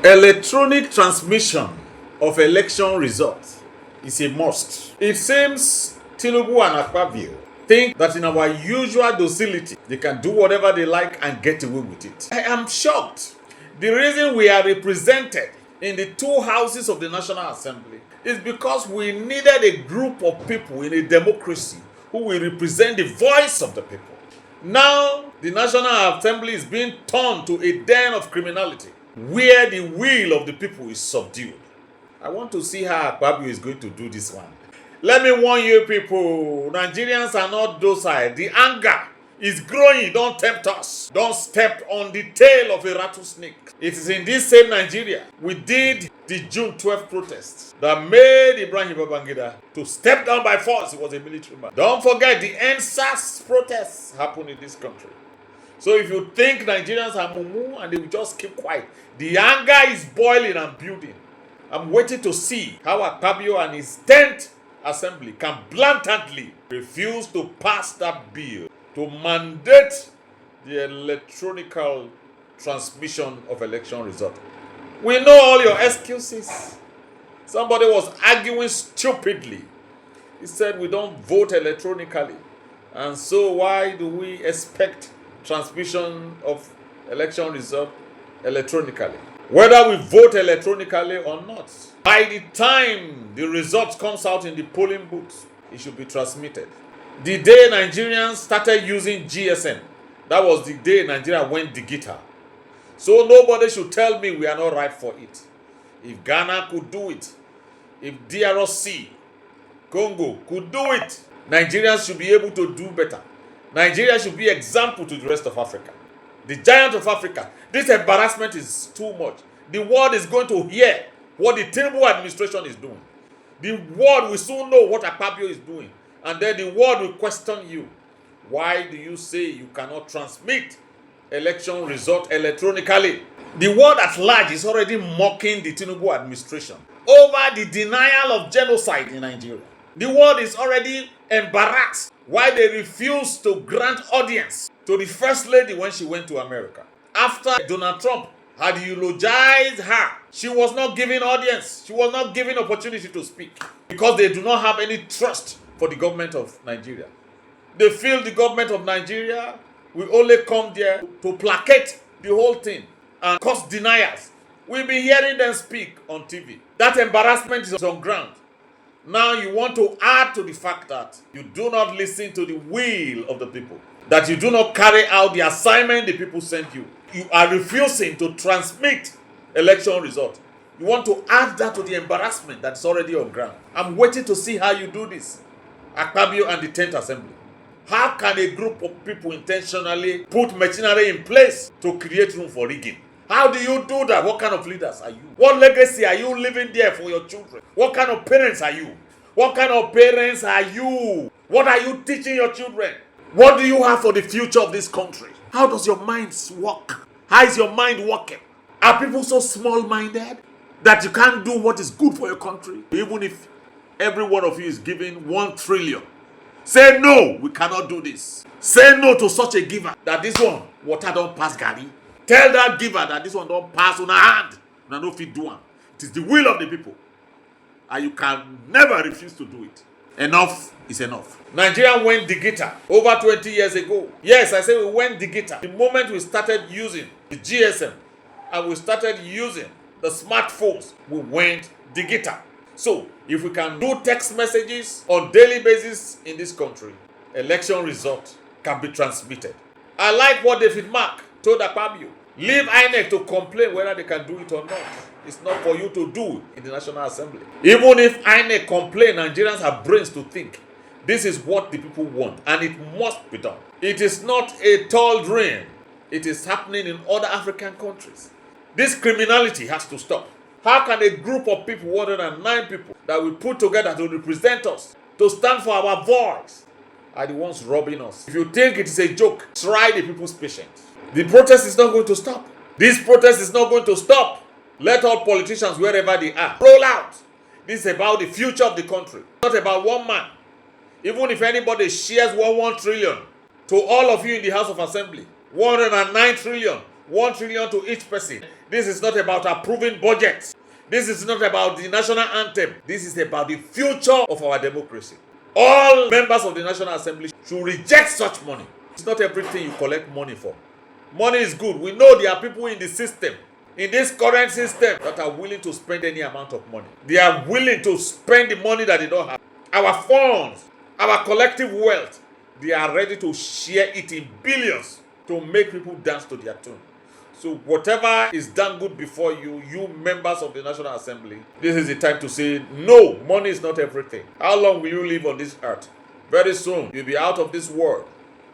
Electronic transmission of election results is a must. It seems Tinubu and Akpabio think that in our usual docility, they can do whatever they like and get away with it. I am shocked. The reason we are represented in the two houses of the National Assembly is because we needed a group of people in a democracy who will represent the voice of the people. Now, the National Assembly is being turned to a den of criminality where the will of the people is subdued. I want to see how Akpabio is going to do this one. Let me warn you people, Nigerians are not docile. The anger is growing. Don't tempt us. Don't step on the tail of a rattlesnake. It is in this same Nigeria we did the June 12th protest that made Ibrahim Babangida to step down by force. He was a military man. Don't forget the NSAS protests happened in this country. So if you think Nigerians are mumu and they will just keep quiet, the anger is boiling and building. I'm waiting to see how Akpabio and his 10th assembly can blatantly refuse to pass that bill to mandate the electronic transmission of election results. We know all your excuses. Somebody was arguing stupidly. He said we don't vote electronically. And so why do we expect transmission of election result electronically? Whether we vote electronically or not, by the time the results comes out in the polling booth, it should be transmitted. The day Nigerians started using GSM, that was the day Nigeria went digital. So nobody should tell me we are not right for it. If Ghana could do it, if DRC, Congo could do it, Nigerians should be able to do better. Nigeria should be example to the rest of Africa. The giant of Africa. This embarrassment is too much. The world is going to hear what the Tinubu administration is doing. The world will soon know what Akpabio is doing. And then the world will question you. Why do you say you cannot transmit election result electronically? The world at large is already mocking the Tinubu administration over the denial of genocide in Nigeria. The world is already embarrassed why they refuse to grant audience to the First Lady when she went to America. After Donald Trump had eulogized her, she was not given audience. She was not given opportunity to speak because they do not have any trust for the government of Nigeria. They feel the government of Nigeria will only come there to placate the whole thing and cause deniers. We'll be hearing them speak on TV. That embarrassment is on ground. Now you want to add to the fact that you do not listen to the will of the people, that you do not carry out the assignment the people sent you. You are refusing to transmit election result. You want to add that to the embarrassment that's already on ground. I'm waiting to see how you do this. Akpabio and the 10th Assembly. How can a group of people intentionally put machinery in place to create room for rigging? How do you do that? What kind of leaders are you? What legacy are you leaving there for your children? What kind of parents are you? What kind of parents are you? What are you teaching your children? What do you have for the future of this country? How does your mind work? How is your mind working? Are people so small-minded that you can't do what is good for your country? Even if every one of you is giving 1 trillion. Say no, we cannot do this. Say no to such a giver that this one, water don't pass Gary. Tell that giver that this one don't pass on a hand. Now no fit do one. It is the will of the people. And you can never refuse to do it. Enough is enough. Nigeria went digital over 20 years ago. Yes, I say we went digital. The moment we started using the GSM and we started using the smartphones, we went digital. So, if we can do text messages on daily basis in this country, election result can be transmitted. I like what David Mark told Akpabio. Leave INEC to complain whether they can do it or not. It's not for you to do in the National Assembly. Even if INEC complain, Nigerians have brains to think. This is what the people want, and it must be done. It is not a tall dream. It is happening in other African countries. This criminality has to stop. How can a group of people, 109 people, that we put together to represent us, to stand for our voice, are the ones robbing us? If you think it is a joke, try the people's patience. The protest is not going to stop. This protest is not going to stop. Let all politicians, wherever they are, roll out. This is about the future of the country, not about one man. Even if anybody shares 1 trillion to all of you in the House of Assembly, 109 trillion 1 trillion to each person. This is not about approving budgets. This is not about the national anthem. This is about the future of our democracy. All members of the National Assembly should reject such money. It's not everything you collect money for. Money is good. We know there are people in the system, in this current system, that are willing to spend any amount of money. They are willing to spend the money that they don't have. Our funds, our collective wealth, they are ready to share it in billions to make people dance to their tune. So whatever is done good before you, you members of the National Assembly, this is the time to say, no, money is not everything. How long will you live on this earth? Very soon, you'll be out of this world,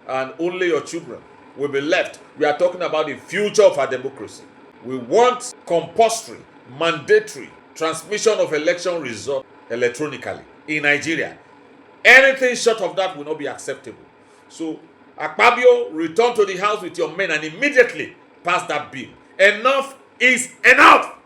and only your children will be left. We are talking about the future of our democracy. We want compulsory, mandatory transmission of election results electronically in Nigeria. Anything short of that will not be acceptable. So, Akpabio, return to the house with your men and immediately pass that bill. Enough is enough!